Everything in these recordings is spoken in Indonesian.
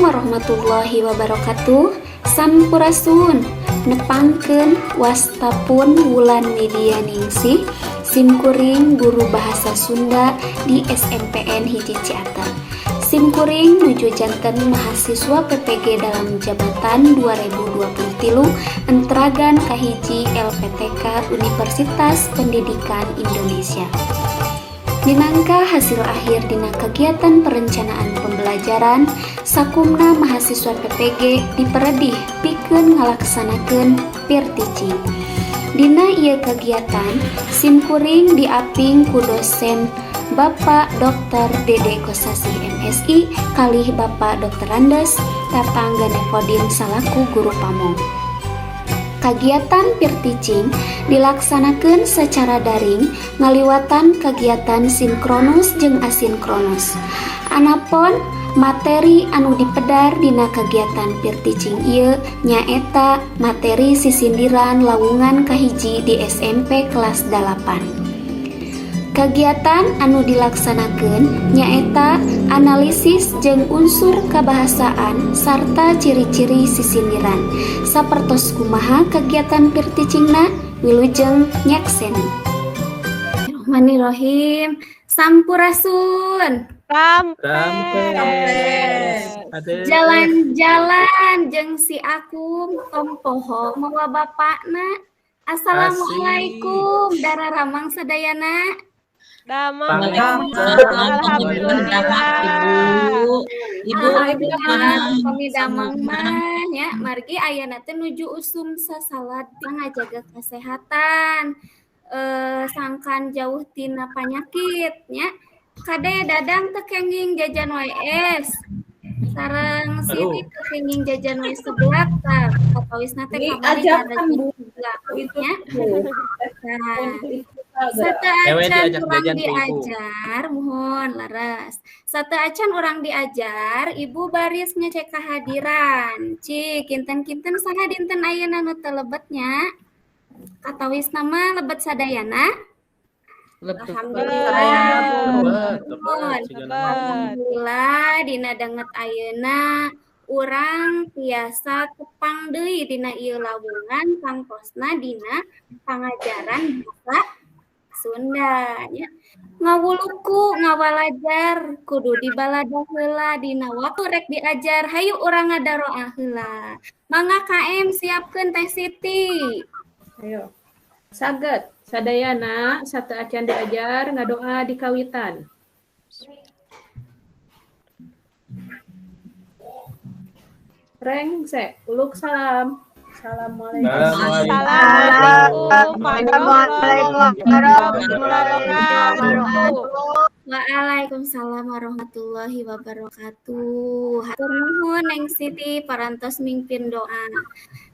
warahmatullahi wabarakatuh. Sampurasun nepangkeun wastapun wulan media ningsih simkuring guru bahasa Sunda di SMPN Hiji Ciater. Simkuring nuju janten mahasiswa PPG dalam jabatan 2023 enteragan kahiji LPTK Universitas Pendidikan Indonesia. Minangka hasil akhir dina kegiatan perencanaan pembelajaran sakumna mahasiswa PPG diperedih pikeun ngalaksanakeun peer teaching. Dina ieu kegiatan simkuring diaping ku dosen Bapak Dr. Dede Kosasih MSI kalih Bapak Dr. Andes Tatang Ganepodin salaku guru pamong. Kagiatan peer teaching dilaksanakan secara daring ngaliwatan kegiatan sinkronus jeung asinkronus. Anapun materi anu dipedar dina kegiatan peer teaching ieu nyaeta materi sisindiran lawungan kahiji di SMP kelas 8. Kagiatan anu dilaksanakeun nyaeta analisis jeung unsur kabahasaan sarta ciri-ciri sisindiran. Sapertos kumaha kegiatan peer teachingna wilujeng nyaksen. Bismillahirrahmanirrahim. Sampurasun. Jalan-jalan jeung si Akum tong poho mawa bapakna. Assalamualaikum dararamang sadayana. Damang, alhamdulillah Ibu kami damang mah ya margi ayeuna teh nuju usum sasalad ngajaga kesehatan sangkan jauh tina panyakit nya kade dadang teu kenging jajan wae es sareng sini teu kenging jajan wae seblak tah katawisna teh kamari jajan seblak nya Sata acan urang diajar, mohon laras. Sata acan urang diajar, ibu baris ngecek kehadiran. Cik, kinten-kinten saha dinten ayeuna nu teu lebetnya. Katawis nama lebet sadayana. Alhamdulillah. Alhamdulillah dina danget ayeuna urang tiasa tepang deui dina ieu lawungan pangtosna dina pangajaran bahasa Sunda nya. Ngawuluku ngawalajar kudu dibalada heula dina waktu rek diajar hayu urang ngadaroa heula. Mangga KM siapkeun Teh Siti. Ayo. Saged sadayana satu acan diajar ngadoa di kawitan. Reng se uluk salam. Assalamualaikum Waalaikumsalam warahmatullahi wabarakatuh. Hatur nuhun Neng Siti parantos mingpin doa.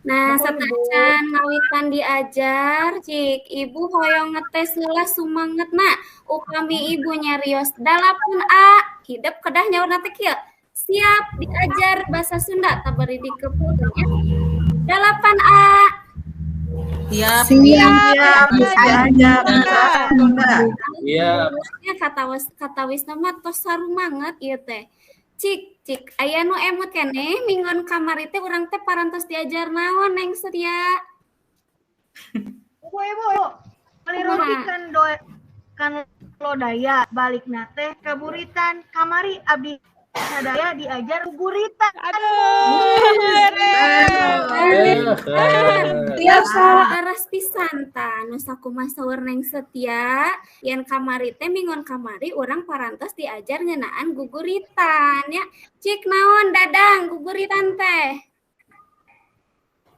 Nah, satacan ngawitan diajar, cik ibu hoyong ngetes heula sumangetna. Upami ibu nyarios dalapun A, hidup kedah nyaurna teh kieu. Siap diajar bahasa Sunda tabari dikepukeun nya. 8A. Siap. Katawis nama tos sarumanget ieu teh. Cik, aya nu emut keneh mingon kamari teh urang teh parantos diajar naon Neng Surya. Ibu, maliruti kan lodaya balik nate kaburitan kamari abdi sadaya diajar guritan. Tiap saras pisan tah nu sakumaha saur Neng Setia yen kamari teh mingon kamari urang parantos diajar ngeunaan guguritan ya. Cik naon dadang guguritan teh?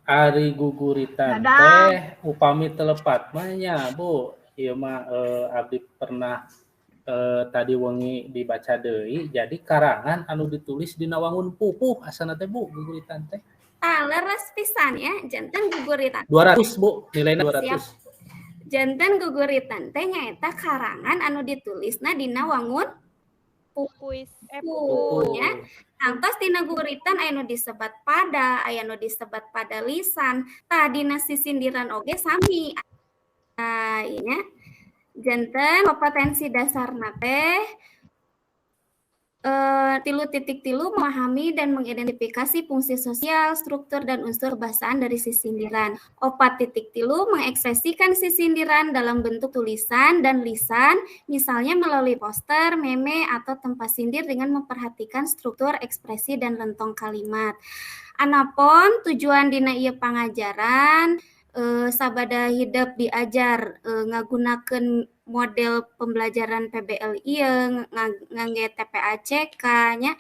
Ari guguritan teh upami telepat mah nya Bu. Ieu mah abdi pernah tadi wengi dibaca deui jadi karangan anu ditulis dina wangun pupuh asana teh Bu guguritan teh. Leres pisan ya janten guguritan. 200 Bu, nilainya 200. Siap. Janten guguritan teh nyaeta karangan anu ditulisna dina wangun pupuh nya. Tangtos dina guguritan aya nu disebat pada, aya nu disebat pada lisan, tah dina sisindiran oge sami. Nya janten kompetensi dasarna teh tilu memahami dan mengidentifikasi fungsi sosial, struktur, dan unsur bahasaan dari si sindiran. 4.3 mengekspresikan si sindiran dalam bentuk tulisan dan lisan, misalnya melalui poster, meme, atau tempat sindir dengan memperhatikan struktur, ekspresi, dan lentong kalimat. Anapun tujuan dina ieu pangajaran sabada hidup diajar ngagunakeun model pembelajaran PBL ieu ngangge TPACK nya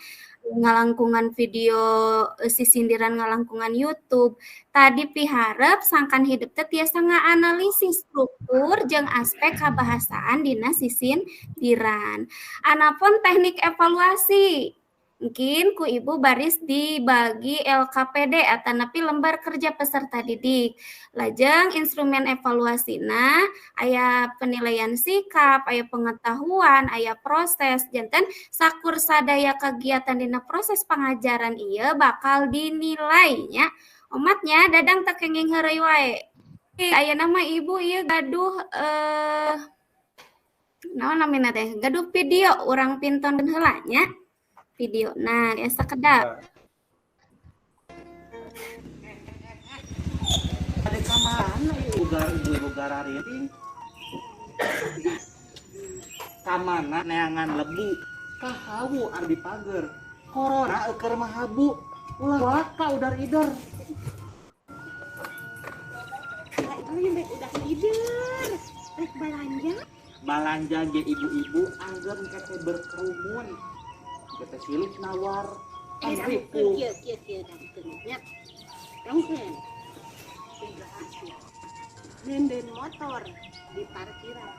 ngalangkungan video sisindiran ngalangkungan YouTube. Tadi piharep sangkan hidup teh tiasa ngaanalisis struktur jeung aspek kabahasaan dina sisindiran. Anapun teknik evaluasi mungkin ku ibu baris dibagi LKPD atau napi lembar kerja peserta didik. Lajeng instrumen evaluasina aya penilaian sikap, aya pengetahuan, aya proses, janten sakur sadaya kegiatan dina proses pengajaran ieu bakal dinilainya. Omatnya dadang teu kenging heureuy wae. Aya nama ibu ieu gaduh naon namina teh? Gaduh video urang pinton heula nya. Video. Nah, ya sakedap. Ada kamana ibu garariting? Kamana neangan lebu, kahawu ardi pager. Corona euker mah habu, ulah waka udar idor. Udah tidur, rek balanja. Balanja ge ibu-ibu anggem kete berkerumun. Kita silih nawar Amriku nenden motor di parkiran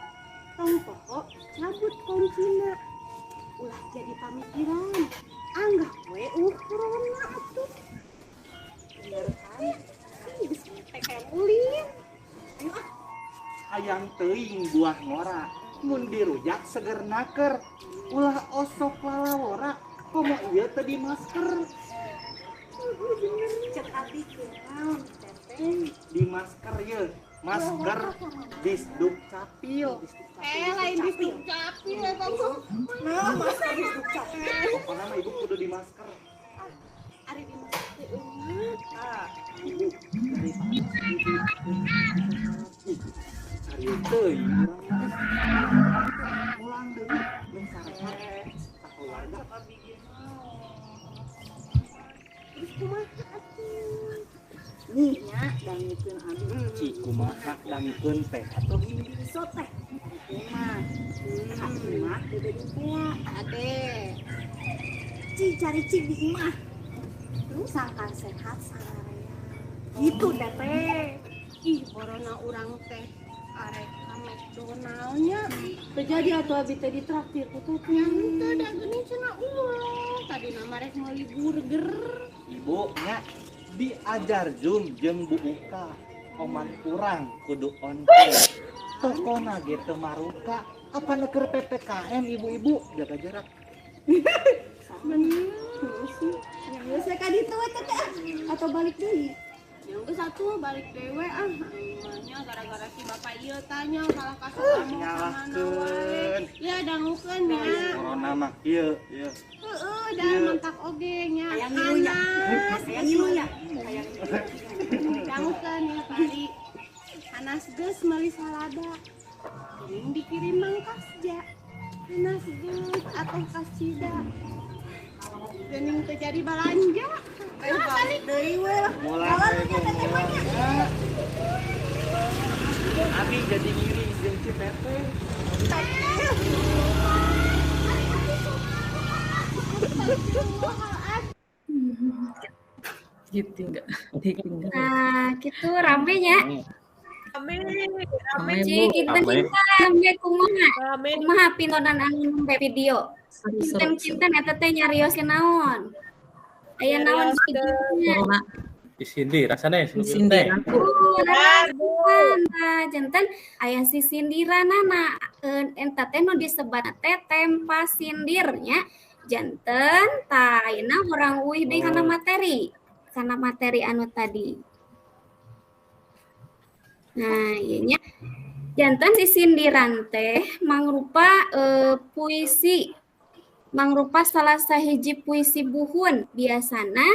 tong pokok cabut kuncina ulah jadi pamikiran anggap we corona atuh bener kan geus kayak ulin hayang teuing buah ngora mun dirujak seger naker ulah osok lalawora komo ieu teh di masker cek abdi kunaon teteh di masker ye masker disduk capil lain disduk capil ya kamu nah masker disduk capil pokoknya mah ibu kudu di masker ari di masker ibu dari ari teuing ulang deui mun sarehat keluarga abdi terus kumaha atuh nih nya dangikeun abdi ci kumaha dangikeun teh atuh bisa teh mah mah kudu ditea ade ci cari ci di imah terus sangkan sehat sararea gitu teh teh ih corona urang teh arek McDonald-nya terjadi atau abi teh ditraktir tutupnya henteu da geuning cenah ulah tadi nama rek meuli burger ibu nya diajar Zoom jeung Bu Uka oman kurang kudu ontel tokona ge teu maruka apa neuker PPKM ibu-ibu jaga jarak bener sih yang geus ka ditu teh atau balik deui yang geus satu balik dewe namanya gara-gara si bapak ieu tanya kalah kasus kamu kemana wae ya dangukeun nya corona mah ieu heeh dan mentak oge nya panas aya ngilu ya dangukeun ya pari panas geus meuli salada kirim dikirim mangkas ja panas geus atuh kas cida geuning teu jadi balanja balik deui we mulai abi jadi ngiri jeung si Tete Ditinggal. Nah, gitu rame nya. Rame, Ci, Bu. kinten kumaha pintonan anu nembe video. Seru. Kinten eta teh nyarioskeun naon? Aya naon di videonya? Corona. Disindir rasana Sindiran. Nah, janten aya si sindiranana eta teh nu disebat teh tempa sindirnya. Janten tah ayeuna urang uih deui kana materi anu tadi. Nah, ieu nya janten si sindiran teh mangrupa puisi mangrupa salah sahiji puisi buhun biasana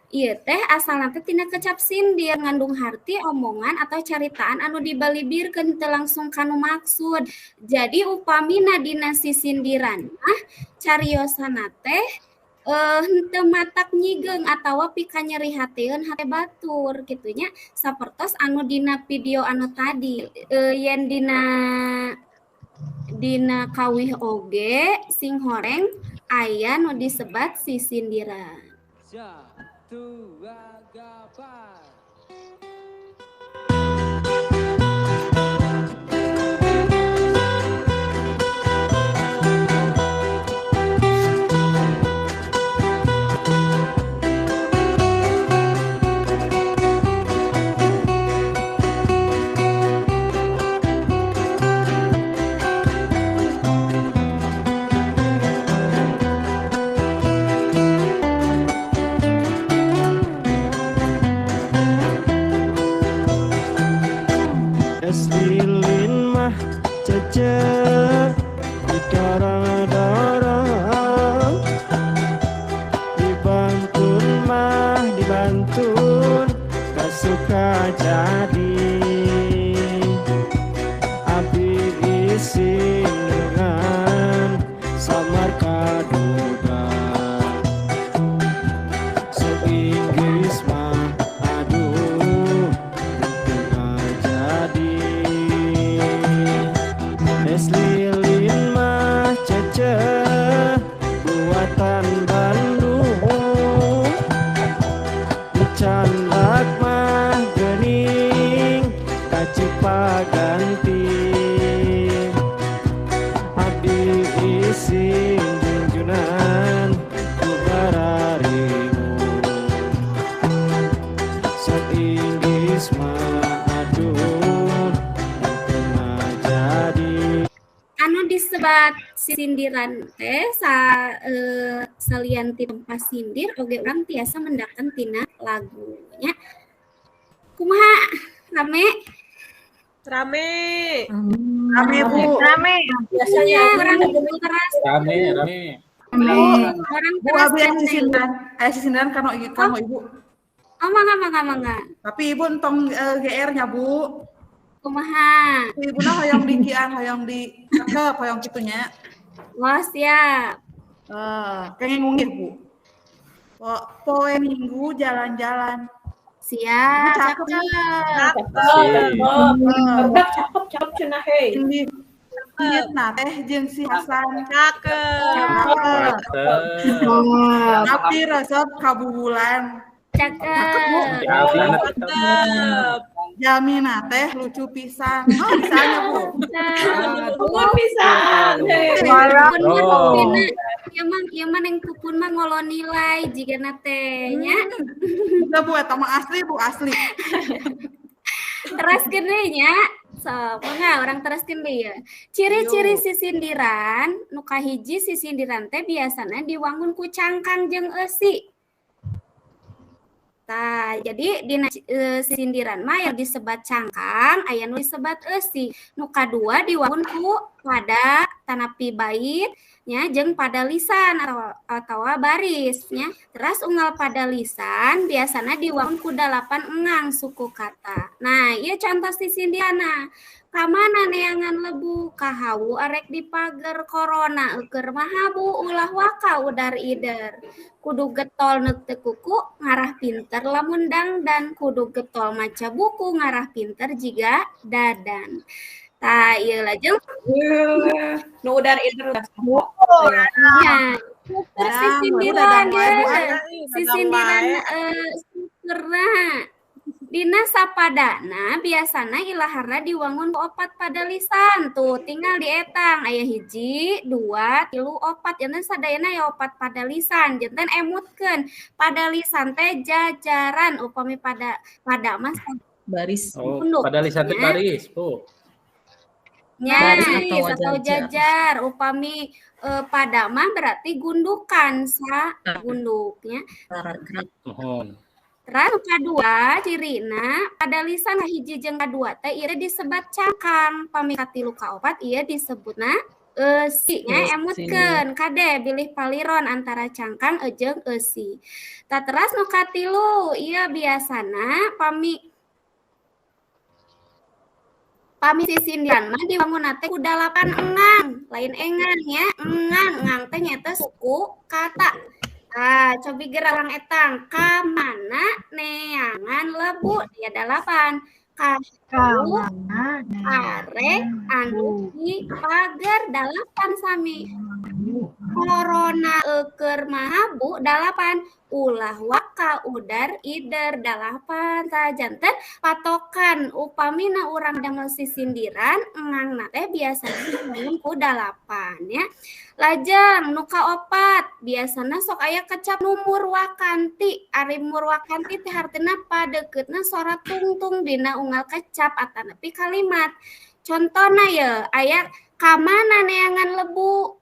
ieu teh asalna teh tina kecap sindir ngandung harti omongan atau caritaan anu dibalibirkeun teu langsung kanu maksud. Jadi upamina dina sisindiran mah cariosana teh henteu matak nyigeng atawa pika nyeri hateun hate batur kitunya sapertos anu dina video anu tadi yen dina kawih oge sing horeng aya nu disebat sisindiran. Lilin mah cece didarang-darang, dibantun kasuka jadi abdi isin dengan samar kaduda se-Inggris mah aduh lilin mah cece buatan Bandung, dicandak mah geuning kacipaganti abdi isin junjunan kubararimu se-Inggris mah aduh jadi Anu disebat sindiran teh salian tempat sindir oge urang tiasa mendakan tina lagunya. Kumaha rame Bu. Rame. biasanya orang keras Rame. orang Bu, keras abi aya sisindiran kanu Ibu. mangga Tapi Ibu entong GR-nya, Bu. kumaha Ibu na hoyong dikian, hoyong di cakep, hoyong kitunya. wah siap Kenging ngungih, Bu. Poe Minggu jalan-jalan. siap Cakep. Cakep cenah hei. Ini nah teh jeung si Hasan. Cakep. Tapi resep kabubulan. cakep Jamina teh lucu pisan. Oh, misalnya, Bu. Pupun pisan. Ieu mah neng pupun mah ngolo nilai jigana teh nya. Udah, Bu, eta mah asli, Bu, asli. Teraskeun deui nya. So, mangga orang teraskeun deui ya. Ciri-ciri sisindiran nu kahiji sisindiran teh biasana diwangun ku cangkang jeung eusi. Tah, jadi dina sindiran mah yang disebat cangkang, aya nu disebat eusi. Nu kadua diwangun ku pada tanapi bait nya jeung pada lisan atau baris nya. Terus unggal pada lisan biasana diwangun ku 8 engang suku kata. Nah, ieu contoh sisindirana. Kamana neangan lebu kahawu arek di pager corona eukeur mahabu ulah waka udar ider kudu getol neuk teu kuku ngarah pinter lamun dangdan kudu getol maca buku ngarah pinter jiga dadan. Tah ieu lajeng Nu udar ider nya sisindiran syukurna dina sapadana biasana ilaharna diwangun opat pada lisan tuh tinggal dietang aya 1, 2, 3, 4 janten sadayana ya opat pada lisan janten emutkeun pada lisan teh jajaran upami pada mas Baris. Pada lisan teh baris, Bu. nya Baris atau jajar upami pada mah berarti gundukan gunduknya. Mohon. Terus kadua cirina pada lisan hiji jeung kadua teh ieu disebat cangkang pami katilu ka opat ieu disebutna nya emutkeun kade bilih paliron antara cangkang jeung eusi. Tah teras nu katilu ieu biasana pami sisindiran mah diwangun teh ku 8 engang, lain engan ya, engang teh nyaeta suku kata. Cobi gerang etang ka mana neangan lebu dia 8 kahawu are anu di pagar 8 sami corona eukeur mahabu 8 ulah waka udar ider 8 sajanten patokan upamina urang damel sisindiran engangna teh biasana minum ku 8 ya. Lajeng nu kaopat biasana sok aya kecap nu murwakanti. Ari murwakanti teh hartina padeuketna sora tungtung dina unggal kecap atanapi kalimat. Contona ye aya kamana neangan lebu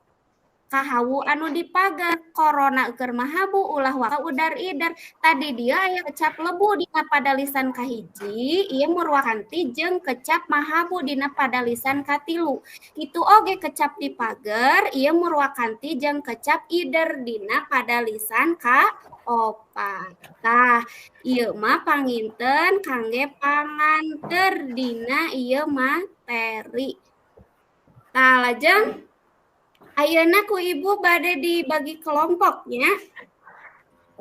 kahawu anu dipagar corona keur mahabu ulah waka udar idar. Tadi dia aya kecap lebu dina padalisan kahiji ieu murwakanti jeung kecap mahabu dina padalisan katilu. Itu oge kecap dipagar ieu murwakanti jeung kecap idar dina padalisan kaopat. Tah ieu mah panginten kangge panganter dina ieu materi. Tah lajeng ayeuna ku ibu bade dibagi kelompoknya.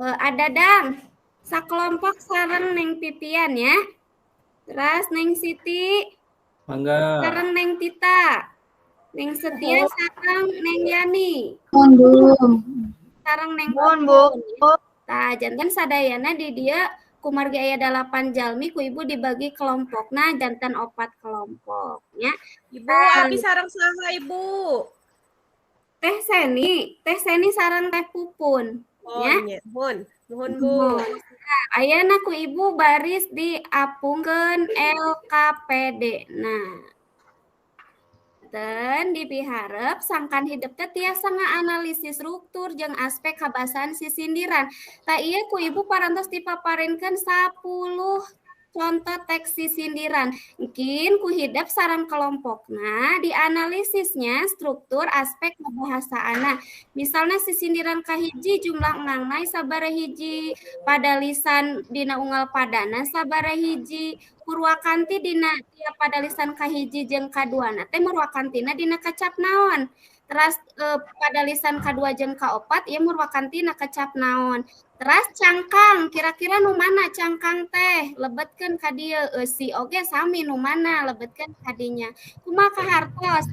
Ada dang sakelompok sareng Neng Pipian ya. Terus Neng Siti Mangga. sareng Neng Tita. Neng Setia sareng Neng Yani. Sareng Neng Pupun. Tah janten sadayana di dia kumargi aya 8 jalmi ku ibu dibagi kelompokna janten 4 kelompok ya. Ibu abi sareng saha Ibu? Teh Seni sareng Teh Pupun. Ya. Mohon Bu. Ayeuna ku ibu baris diapungkeun LKPD. Nah. Dan dipiharep sangkan hidup teh tiasa ngaanalisis struktur jeung aspek kabasan sisindiran. Tah ieu ku ibu parantos dipaparinkeun 10 contoh teks sisindiran. Mungkin ku hidap sareng kelompokna dianalisisnya struktur aspek kebahasaana. Misalnya sisindiran kahiji jumlah engangna sabaraha hiji, padalisan dina unggal padana sabaraha hiji, purwakanti dina tiap padalisan kahiji jeung kaduana teh murwakantina dina kecap naon. Teras padalisan kadua jeung kaopat ieu murwakantina kecap naon. Teras cangkang, kira-kira nu mana cangkang teh? Lebetkeun ka dieu. Si oge sami nu mana lebetkeun ka dinya. Kumaha kahartos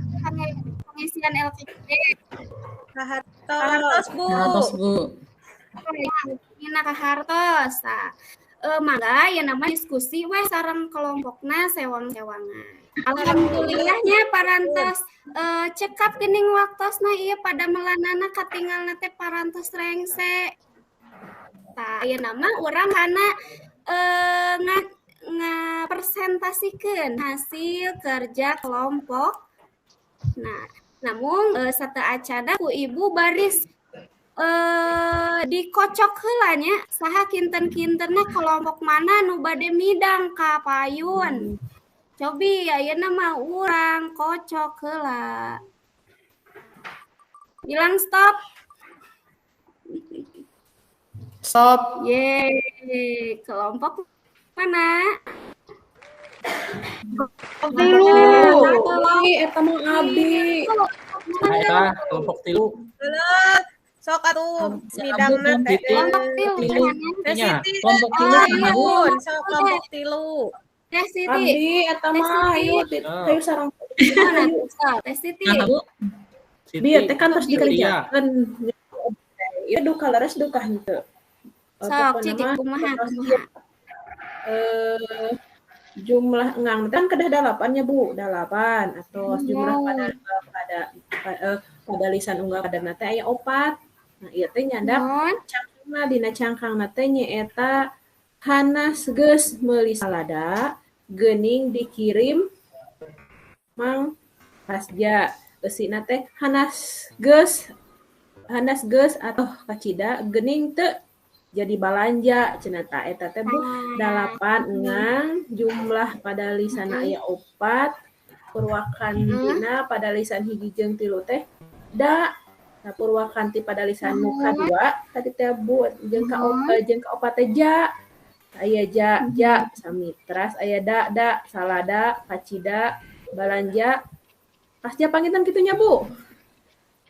pangisian LKPD? Kahartos Bu. Dina kahartos. Mangga ya nama diskusi we sareng kelompokna sewang-sewangan. Alhamdulillahnya parantos cekap geuning waktosna ieu pada melanana katinggalna teh parantos rengse. Tah ieu nama urang kana ngapresentasikan hasil kerja kelompok. Nah, namun sateu acada ku ibu baris dikocok heula nya saha kinten-kintenna kelompok mana nu bade midang ka payun. Cobi ayeuna mah urang kocok heula. Bilang stop. Stop. Yeay, kelompok mana? Eta mah abi. Eta kelompok 3. Heuh, sok atuh midangna teh. Kelompok 3. Nya, Kelompok 3 sok kelompok 3. Teh Siti. Abi eta mah ayo sareng. Mana tuh? Teh Siti. Bieu teh kan terus dikerjakeun. Ieu duka leres duka henteu. Sok cik kumaha. Jumlah engang kan kedah 8-nya Bu, 8 atau jumlah pada lisan unggal padana teh aya 4. Nah ieu teh nyandak cangkangna dina cangkangna teh nyaeta hanas geus meuli salada geuning dikirim Mang Hasja. Eusina teh hanas geus atau kacida geuning teu jadi balanja cenah ta eta teh Bu 8 engang jumlah pada lisana aya 4 purwakantina pada lisan hiji jeung tilu teh da. Nah purwakanti pada lisan nu kadua tadi teh Bu jeung ka opat teh ja. Aya ja sami. Teras aya da salada, kacida, balanja. Pas ja pangitan kitunya Bu.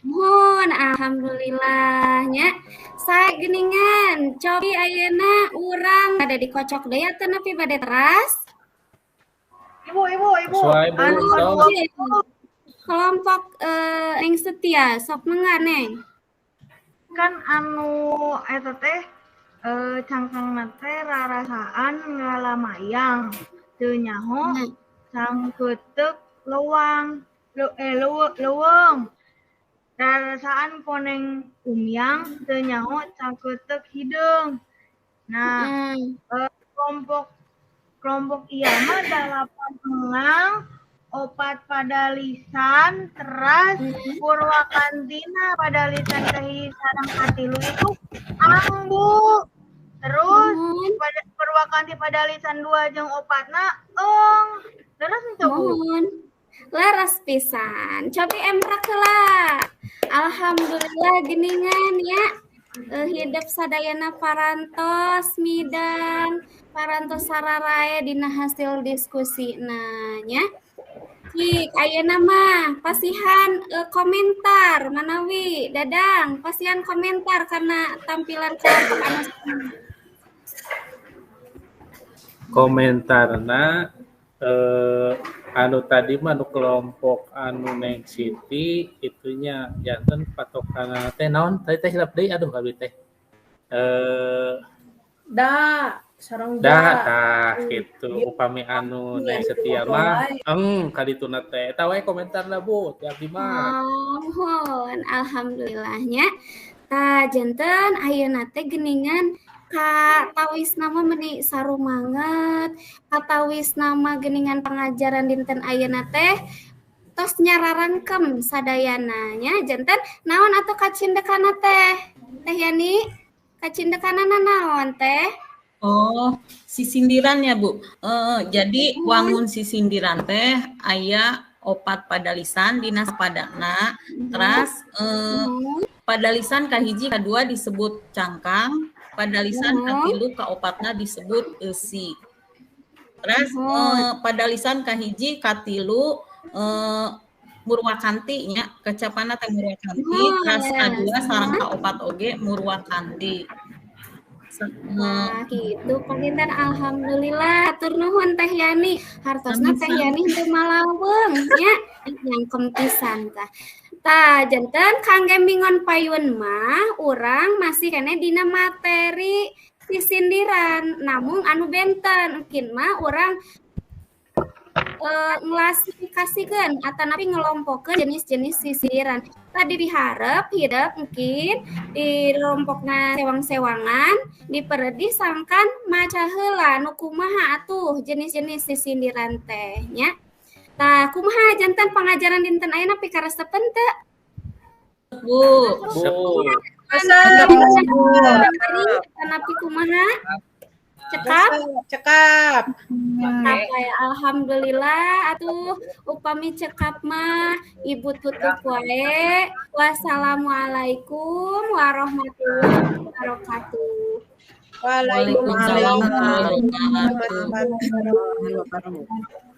Mohon alhamdulillahnya. Saya geningan, cobi ayeuna urang ada dikocok deui atuh nepi bade teras. Ibu. Sesuai, Bu. Sok. Kelompok Neng Setia, sok mangga Neng. Kan anu eta teh cangkangna teh rarasaan ngalamayang teu nyaho sangkeuteuk leuwang leuweung. Rarasaan koneng umyang teu nyaho sangkeuteuk hideung. Nah, kelompok ieu mah 8 engang, 4 pada lisan, teras purwakantina pada lisan kahiji sareng katilu itu ambu. Terus pada purwakanti pada lisan 2 jeung 4na Terus itu laras pisan. Cobi emrak heula. Alhamdulillah geningan ya. Hidup sadayana parantos midang, parantos sararae dina hasil diskusi nya. Cik, ayeuna mah pasihan komentar manawi Dadang, pasihan komentar karena tampilan kelompok anu komentarna anu tadi mah anu kelompok anu Neng Siti itunya janten patokan teh naon tadi teh hilap deui aduh abi teh sareng tah gitu upami anu Neng Setia mah kadituna teh eta wae komentarna Bu ti abdi mah. Mohon alhamdulillahnya tah janten ayeuna teh geningan katawis nama meni sarumanget, katawis nama geningan pengajaran dinten ayeuna teh tos nyararangkem sadayana nya janten naon atuh kacindekana teh Yani kacindekanana naon teh? Oh, sisindiran ya Bu. Jadi wangun sisindiran teh aya 4 pada lisan dina sapadana. Teras pada lisan kahiji kadua disebut cangkang. Pada lisan katilu kaopatna disebut eusi. Terus pada lisan kahiji katilu murwakanti nya kecapana teh murwakanti, terus kadua sareng kaopat oge murwakanti. Nah, gitu panginten alhamdulillah atur nuhun Teh Yani. Hartosna Teh Yani teu malaweung nya nyangkem pisan tah. Tah janten kangge mingon payun mah urang masih kene dina materi sisindiran namun anu benten mungkin mah urang nglasifikasikeun atanapi ngelompokeun jenis-jenis sisindiran. Tadi diharap hidup mungkin di rompokna sewang-sewangan diperedi sangkan maca heula nu kumaha atuh jenis-jenis sisindiran teh nya. Tah kumaha janten pangajaran dinten ayeuna pikaresepen teu? Bu. Tanapi kumaha? Cekap. Alhamdulillah atuh upami cekap mah Ibu tutup wae. Wassalamualaikum warahmatullahi wabarakatuh. Waalaikumsalam warahmatullahi wabarakatuh.